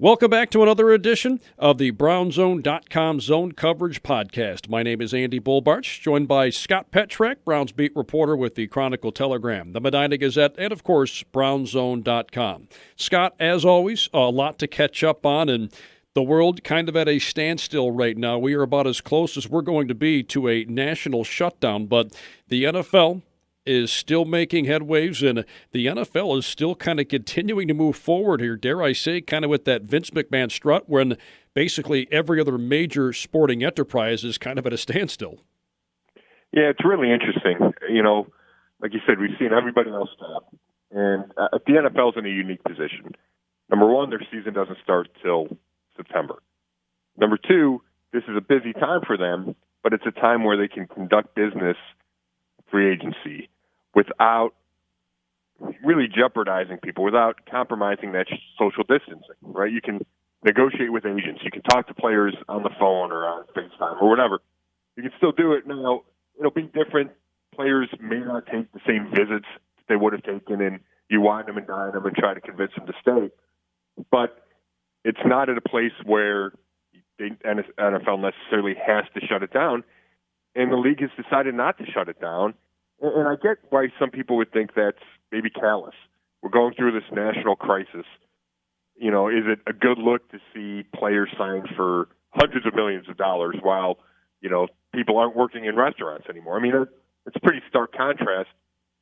Welcome back to another edition of the BrownsZone.com Zone Coverage Podcast. My name is Andy Barch, joined by Scott Petrak, Browns beat reporter with the Chronicle Telegram, the Medina Gazette, and, of course, BrownsZone.com. Scott, as always, a lot to catch up on, and the world kind of at a standstill right now. We are about as close as we're going to be to a national shutdown, but the NFL is still making headways, and the NFL is still kind of continuing to move forward here, dare I say, kind of with that Vince McMahon strut, when basically every other major sporting enterprise is kind of at a standstill. Yeah, it's really interesting. You know, like you said, we've seen everybody else stop, and the NFL's in a unique position. Number one, their season doesn't start till September. Number two, this is a busy time for them, but it's a time where they can conduct business, free agency, without really jeopardizing people, without compromising that social distancing, right? You can negotiate with agents. You can talk to players on the phone or on FaceTime or whatever. You can still do it. Now, it'll be different. Players may not take the same visits that they would have taken, and you wine them and dine them and try to convince them to stay. But it's not at a place where the NFL necessarily has to shut it down, and the league has decided not to shut it down. And I get why some people would think that's maybe callous. We're going through this national crisis. You know, is it a good look to see players signed for hundreds of millions of dollars while, you know, people aren't working in restaurants anymore? I mean, it's a pretty stark contrast.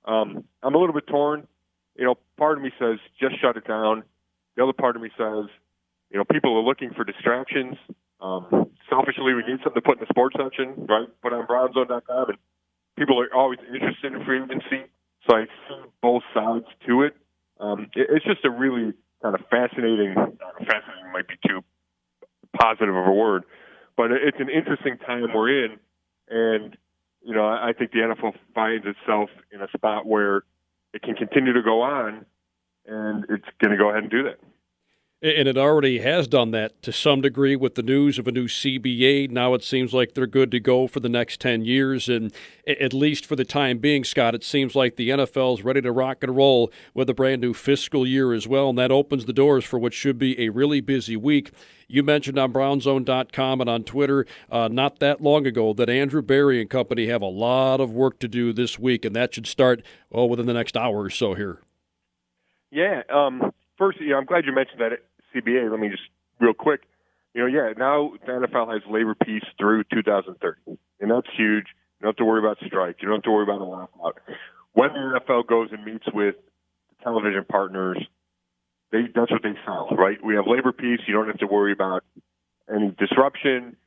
I'm a little bit torn. You know, part of me says just shut it down. The other part of me says, you know, people are looking for distractions. Selfishly, we need something to put in the sports section, right? Put on BrownsZone.com, and people are always interested in free agency, so I see both sides to it. It's just a really kind of fascinating might be too positive of a word, but it's an interesting time we're in, and, you know, I think the NFL finds itself in a spot where it can continue to go on, and it's going to go ahead and do that. And it already has done that to some degree with the news of a new CBA. Now it seems like they're good to go for the next 10 years. And at least for the time being, Scott, it seems like the NFL is ready to rock and roll with a brand new fiscal year as well. And that opens the doors for what should be a really busy week. You mentioned on BrownsZone.com and on Twitter not that long ago that Andrew Berry and company have a lot of work to do this week. And that should start, within the next hour or so here. Yeah. First, I'm glad you mentioned that. CBA, let me just real quick, now the NFL has labor peace through 2030, and that's huge. You don't have to worry about strike. You don't have to worry about a lockout. When the NFL goes and meets with the television partners, that's what they sell, right? We have labor peace. You don't have to worry about any disruption.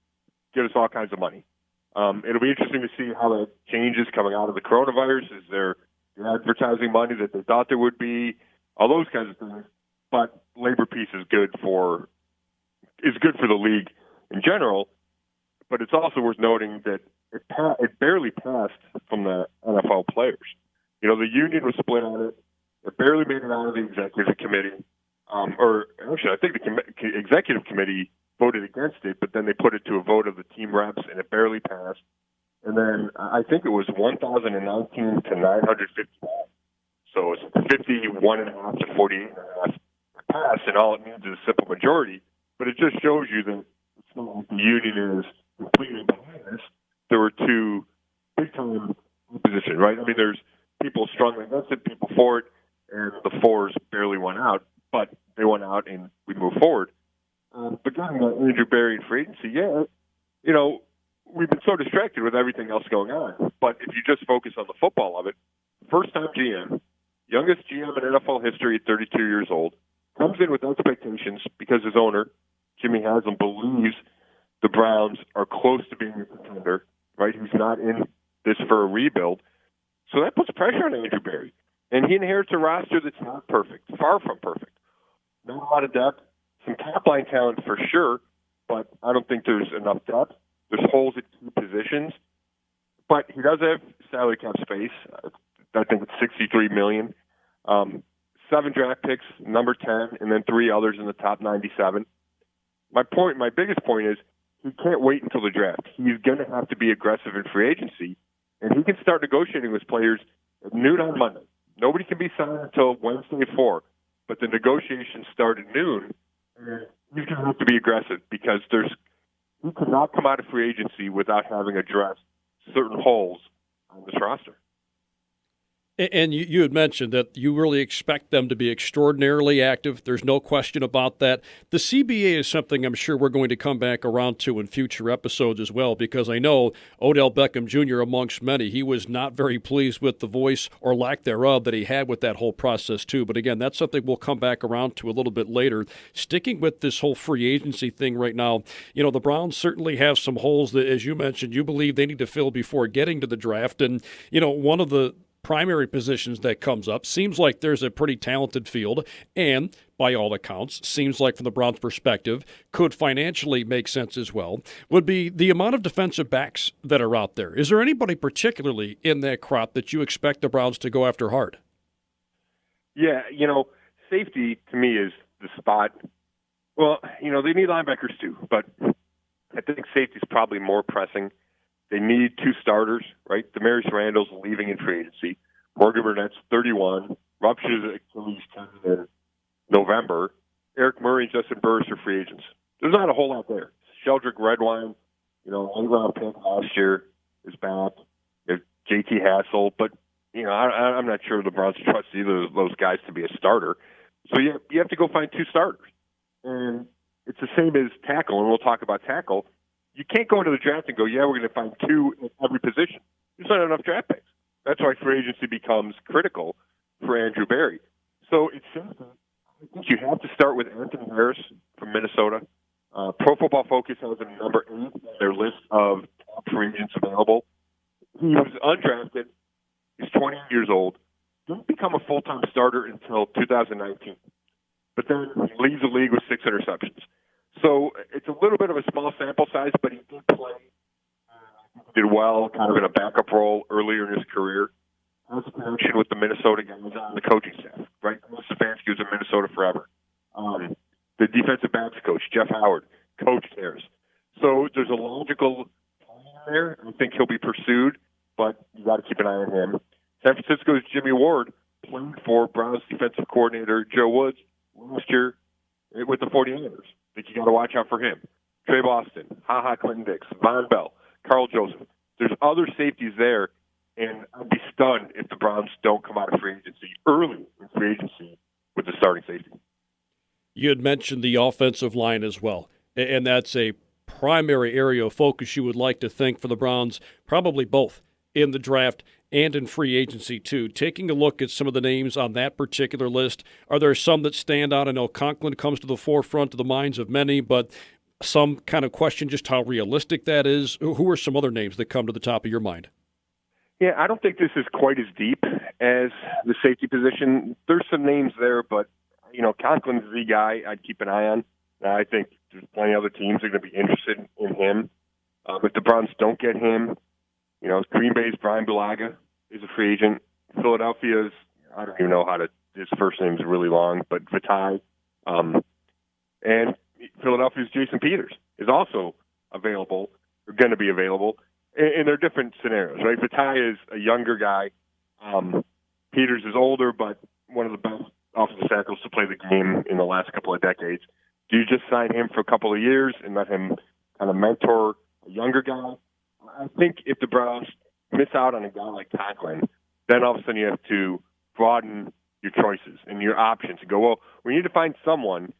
Give us all kinds of money. It'll be interesting to see how that changes coming out of the coronavirus. Is there the advertising money that they thought there would be? All those kinds of things. But labor peace is good for the league in general. But it's also worth noting that it barely passed from the NFL players. You know, the union was split on it. It barely made it out of the executive committee. I think the executive committee voted against it, but then they put it to a vote of the team reps, and it barely passed. And then I think it was 1,019 to 959. So it's 51.5 to 48.5. Pass, and all it means is a simple majority, but it just shows you that it's not like the union is completely behind this. There were two big-time opposition, right? I mean, there's people strongly against it, people for it, and the fours barely won out, but they won out, and we move forward. But getting Andrew Berry and free agency, we've been so distracted with everything else going on, but if you just focus on the football of it, first-time GM, youngest GM in NFL history at 32 years old, comes in with expectations because his owner, Jimmy Haslam, believes the Browns are close to being a contender, right? He's not in this for a rebuild. So that puts pressure on Andrew Berry. And he inherits a roster that's not perfect, far from perfect. Not a lot of depth, some top-line talent for sure, but I don't think there's enough depth. There's holes at key positions. But he does have salary cap space. I think it's $63 million. 7 draft picks, number 10, and then 3 others in the top 97. My biggest point is he can't wait until the draft. He's going to have to be aggressive in free agency, and he can start negotiating with players at noon on Monday. Nobody can be signed until Wednesday at 4, but the negotiations start at noon, and have to be aggressive because he cannot come out of free agency without having addressed certain holes on this roster. And you had mentioned that you really expect them to be extraordinarily active. There's no question about that. The CBA is something I'm sure we're going to come back around to in future episodes as well, because I know Odell Beckham Jr., amongst many, he was not very pleased with the voice or lack thereof that he had with that whole process too. But again, that's something we'll come back around to a little bit later. Sticking with this whole free agency thing right now, the Browns certainly have some holes that, as you mentioned, you believe they need to fill before getting to the draft. And, one of the primary positions that comes up, seems like there's a pretty talented field, and by all accounts, seems like from the Browns' perspective, could financially make sense as well, would be the amount of defensive backs that are out there. Is there anybody particularly in that crop that you expect the Browns to go after hard? Yeah, safety to me is the spot. Well, they need linebackers too, but I think safety is probably more pressing. They need two starters, right? Demarius Randall's leaving in free agency. Morgan Burnett's 31. Ruptures Achilles tendon in November. Eric Murray and Justin Burris are free agents. There's not a whole lot there. Sheldrick Redwine, one-round pick last year, is back. There's JT Hassel, but I'm not sure the Browns trust either of those guys to be a starter. So you have to go find two starters, and it's the same as tackle. And we'll talk about tackle. You can't go into the draft and go, we're going to find two in every position. There's not enough draft picks. That's why free agency becomes critical for Andrew Berry. So it's simple. You have to start with Anthony Harris from Minnesota. Pro Football Focus has him number 8 on their list of top free agents available. He was undrafted. He's 20 years old. Didn't become a full-time starter until 2019. But then he leaves the league with 6 interceptions. So it's a little bit of a small sample size, but he did play, did well, kind of in a backup role earlier in his career. Has a connection with the Minnesota guys on the coaching staff, right? Stefanski was in Minnesota forever. The defensive backs coach, Jeff Howard, coached Harris. So there's a logical plan there. I think he'll be pursued, but you got to keep an eye on him. San Francisco's Jimmy Ward played for Browns defensive coordinator Joe Woods last year with the 49ers. I think you got to watch out for him. Trey Boston, HaHa Clinton-Dix, Von Bell, Carl Joseph. There's other safeties there, and I'd be stunned if the Browns don't come out of free agency early in free agency with the starting safety. You had mentioned the offensive line as well, and that's a primary area of focus you would like to think for the Browns, probably both in the draft and in free agency too. Taking a look at some of the names on that particular list, are there some that stand out? I know Conklin comes to the forefront of the minds of many, but some kind of question just how realistic that is. Who are some other names that come to the top of your mind? Yeah, I don't think this is quite as deep as the safety position. There's some names there, but, Conklin's the guy I'd keep an eye on. I think there's plenty of other teams that are going to be interested in him. If the Browns don't get him, Green Bay's Brian Bulaga is a free agent. Philadelphia's, I don't even know his first name is really long, but Vitae. And Philadelphia's Jason Peters is also available, or going to be available. And they're different scenarios, right? Vitae is a younger guy. Peters is older, but one of the best offensive tackles to play the game in the last couple of decades. Do you just sign him for a couple of years and let him kind of mentor a younger guy? I think if the Browns miss out on a guy like Conklin, then all of a sudden you have to broaden your choices and your options and go, well, we need to find someone.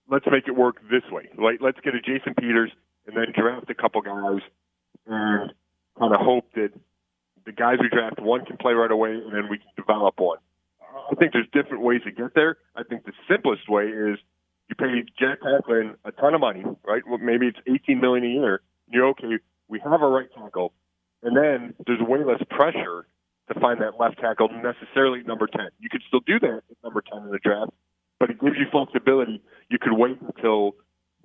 Let's make it work this way. Let's get a Jason Peters and then draft a couple guys and kind of hope that the guys we draft, one can play right away and then we can develop one. I think there's different ways to get there. I think the simplest way is you pay Jack Conklin a ton of money, right? Well, maybe it's $18 million a year. You're okay. We have a right tackle, and then there's way less pressure to find that left tackle necessarily at number 10. You could still do that at number 10 in the draft, but it gives you flexibility. You could wait until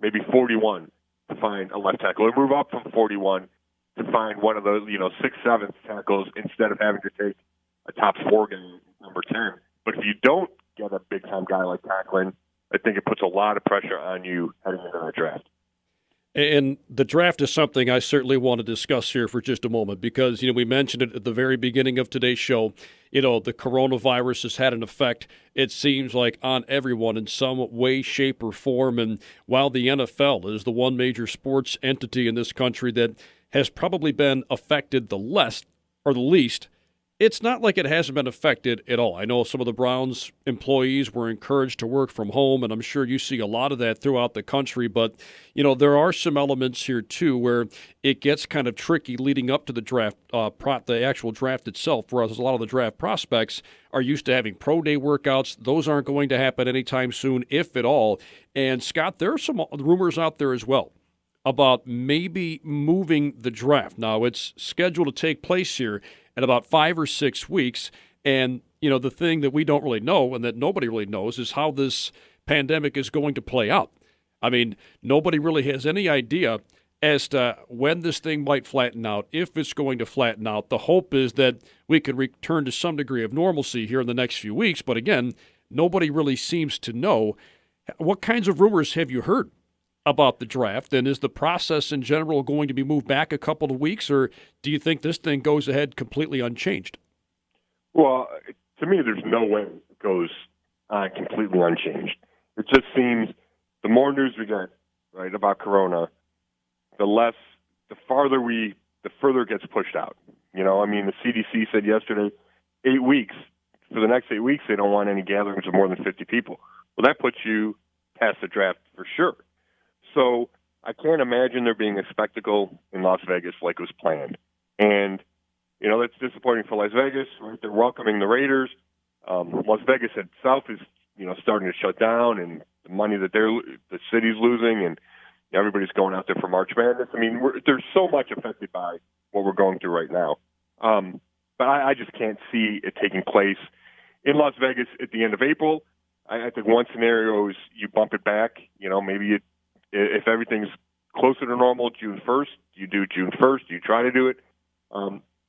maybe 41 to find a left tackle, or move up from 41 to find one of those, 6th, 7th tackles instead of having to take a top 4 guy at number 10. But if you don't get a big-time guy like Conklin, I think it puts a lot of pressure on you heading into that draft. And the draft is something I certainly want to discuss here for just a moment because, we mentioned it at the very beginning of today's show. The coronavirus has had an effect, it seems like, on everyone in some way, shape, or form. And while the NFL is the one major sports entity in this country that has probably been affected the less or the least, it's not like it hasn't been affected at all. I know some of the Browns employees were encouraged to work from home, and I'm sure you see a lot of that throughout the country. But, there are some elements here, too, where it gets kind of tricky leading up to the draft, the actual draft itself, whereas a lot of the draft prospects are used to having pro day workouts. Those aren't going to happen anytime soon, if at all. And, Scott, there are some rumors out there as well about maybe moving the draft. Now, it's scheduled to take place here in about 5 or 6 weeks. And, the thing that we don't really know and that nobody really knows is how this pandemic is going to play out. I mean, nobody really has any idea as to when this thing might flatten out, if it's going to flatten out. The hope is that we can return to some degree of normalcy here in the next few weeks. But again, nobody really seems to know. What kinds of rumors have you heard about the draft, and is the process in general going to be moved back a couple of weeks, or do you think this thing goes ahead completely unchanged? Well, to me, there's no way it goes completely unchanged. It just seems the more news we get, right, about Corona, the further it gets pushed out. The CDC said yesterday, 8 weeks. For the next 8 weeks, they don't want any gatherings of more than 50 people. Well, that puts you past the draft for sure. So I can't imagine there being a spectacle in Las Vegas like it was planned. And, that's disappointing for Las Vegas. Right? They're welcoming the Raiders. Las Vegas itself is, starting to shut down, and the money that the city's losing, and everybody's going out there for March Madness. I mean, there's so much affected by what we're going through right now. But I just can't see it taking place in Las Vegas at the end of April. I think one scenario is you bump it back. Maybe if everything's closer to normal, June 1st, you do June 1st, you try to do it.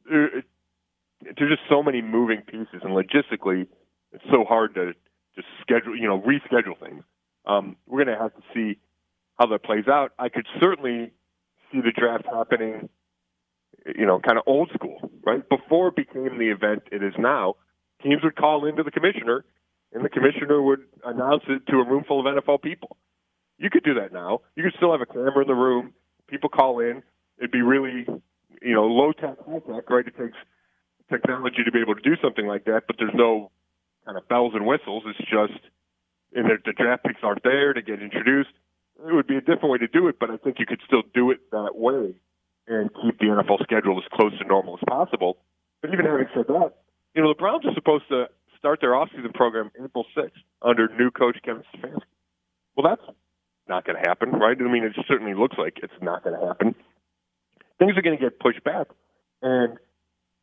There's just so many moving pieces, and logistically, it's so hard to just reschedule things. We're going to have to see how that plays out. I could certainly see the draft happening, kind of old school, right? Before it became the event it is now, teams would call into the commissioner, and the commissioner would announce it to a room full of NFL people. You could do that now. You could still have a camera in the room. People call in. It'd be really, low-tech, high-tech, right? It takes technology to be able to do something like that, but there's no kind of bells and whistles. It's just, and the draft picks aren't there to get introduced. It would be a different way to do it, but I think you could still do it that way and keep the NFL schedule as close to normal as possible. But even having said that, the Browns are supposed to start their offseason program April 6th under new coach Kevin Stefanski. Well, that's not going to happen, right? I mean, it certainly looks like it's not going to happen. Things are going to get pushed back. And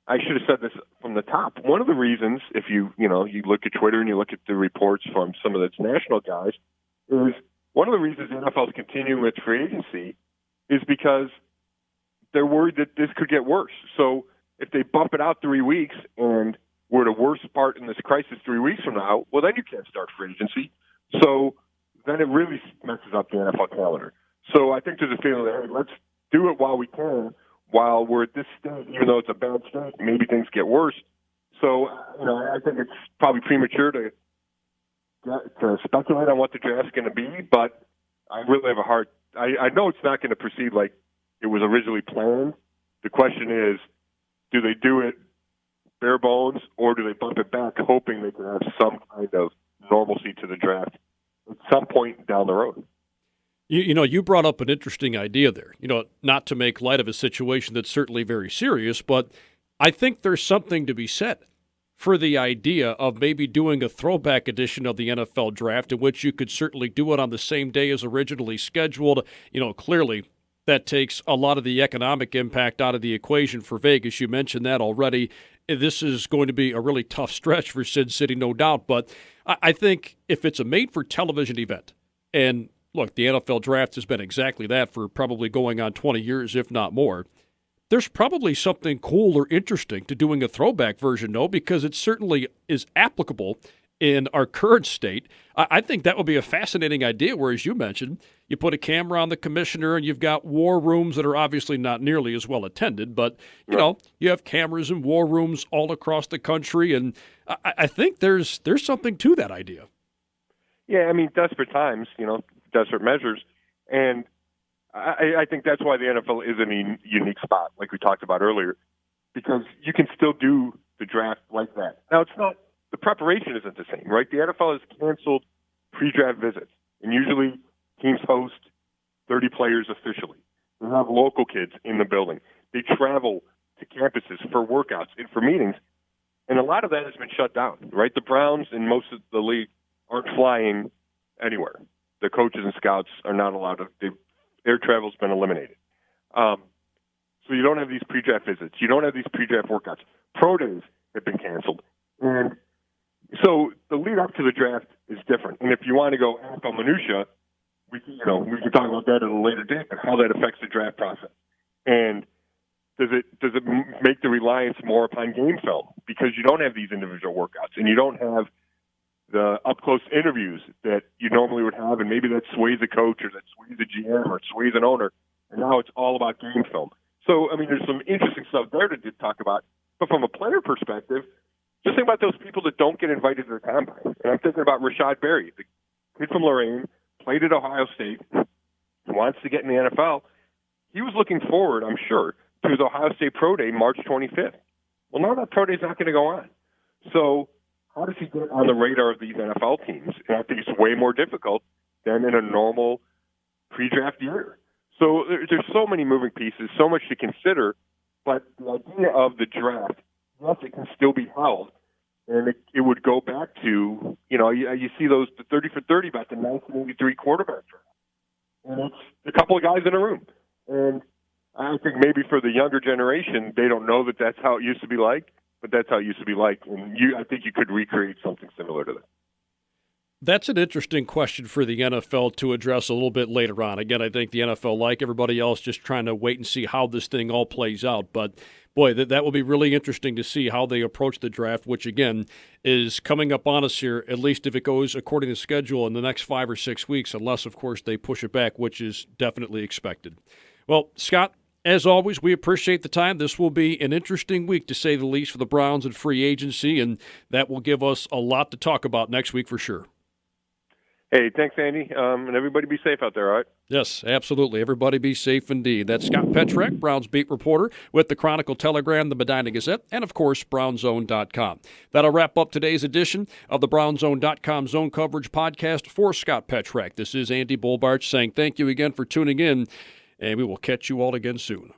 I should have said this from the top. One of the reasons, if you look at Twitter and you look at the reports from some of its national guys, is one of the reasons the NFL is continuing with free agency is because they're worried that this could get worse. So if they bump it out 3 weeks and we're at a worse part in this crisis 3 weeks from now, well, then you can't start free agency. So then it really messes up the NFL calendar. So I think there's a feeling that, hey, let's do it while we can, while we're at this state, even though it's a bad state, maybe things get worse. So, I think it's probably premature to speculate on what the draft's going to be, but I really have I know it's not going to proceed like it was originally planned. The question is, do they do it bare bones, or do they bump it back, hoping they can have some kind of normalcy to the draft at some point down the road? You brought up an interesting idea there. Not to make light of a situation that's certainly very serious, but I think there's something to be said for the idea of maybe doing a throwback edition of the NFL draft in which you could certainly do it on the same day as originally scheduled. Clearly that takes a lot of the economic impact out of the equation for Vegas. You mentioned that already. This is going to be a really tough stretch for Sin City, no doubt. But I think if it's a made-for-television event, and look, the NFL draft has been exactly that for probably going on 20 years, if not more, there's probably something cool or interesting to doing a throwback version, no, because it certainly is applicable in our current state. I think that would be a fascinating idea where, as you mentioned, you put a camera on the commissioner and you've got war rooms that are obviously not nearly as well attended, but, you know, you have cameras in war rooms all across the country, and I think there's something to that idea. Yeah, I mean, desperate times, desperate measures, and I think that's why the NFL is in a unique spot, like we talked about earlier, because you can still do the draft like that. Now, it's not, the preparation isn't the same, right? The NFL has canceled pre-draft visits, and usually teams host 30 players officially. They have local kids in the building. They travel to campuses for workouts and for meetings, and a lot of that has been shut down, right? The Browns and most of the league aren't flying anywhere. The coaches and scouts are not allowed to. Air travel's been eliminated. So you don't have these pre-draft visits. You don't have these pre-draft workouts. Pro days have been canceled. And so the lead up to the draft is different. And if you want to go NFL minutia, we can talk about that at a later date and how that affects the draft process. And does it make the reliance more upon game film because you don't have these individual workouts and you don't have the up-close interviews that you normally would have, and maybe that sways a coach or that sways a GM or sways an owner, and now it's all about game film. So, I mean, there's some interesting stuff there to talk about. But from a player perspective, just think about those people that don't get invited to the combine. And I'm thinking about Rashad Berry, the kid from Lorain, played at Ohio State, wants to get in the NFL. He was looking forward, I'm sure, to his Ohio State Pro Day March 25th. Well, now that Pro Day is not going to go on. So how does he get on the radar of these NFL teams? And I think it's way more difficult than in a normal pre-draft year. So there's so many moving pieces, so much to consider. But the idea of the draft, yes, it can still be held. And it would go back to, you see those the 30 for 30 about the 1983 quarterback draft. And it's a couple of guys in a room. And I think maybe for the younger generation, they don't know that that's how it used to be like. But that's how it used to be like, and I think you could recreate something similar to that. That's an interesting question for the NFL to address a little bit later on. Again, I think the NFL, like everybody else, just trying to wait and see how this thing all plays out. But, boy, that will be really interesting to see how they approach the draft, which, again, is coming up on us here, at least if it goes according to schedule in the next 5 or 6 weeks, unless, of course, they push it back, which is definitely expected. Well, Scott, as always, we appreciate the time. This will be an interesting week, to say the least, for the Browns and free agency, and that will give us a lot to talk about next week for sure. Hey, thanks, Andy, and everybody be safe out there, all right? Yes, absolutely. Everybody be safe indeed. That's Scott Petrak, Browns beat reporter with the Chronicle Telegram, the Medina Gazette, and, of course, BrownsZone.com. That'll wrap up today's edition of the BrownsZone.com Zone Coverage Podcast for Scott Petrak. This is Andy Bolbarch saying thank you again for tuning in, and we will catch you all again soon.